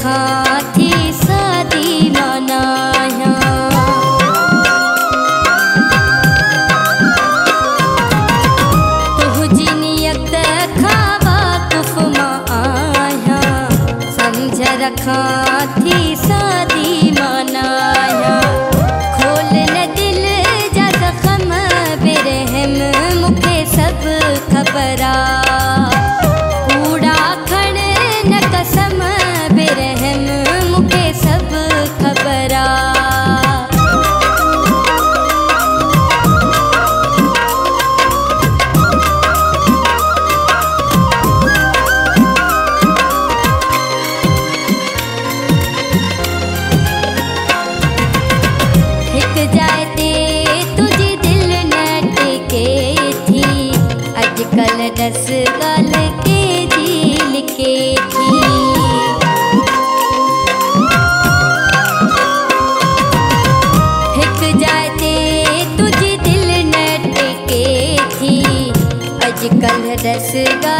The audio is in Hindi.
रखा थी शादी मनाया। तुह जिनियत खावा कुफ मां आया, समझ रखा थी शादी मनाया। खोल न दिल जा ज़ख़्म बेरहम मुखे सब ख़बरा, कूड़ा खण न कसम बेरहम मुखे सब ख़बरा। हिक जाए ते तुझी दिल न टिके थी, अजकल 10 गाल के दिल के थी। हिक जाए ते तुझी दिल न टिके थी, अजकल 10 गाल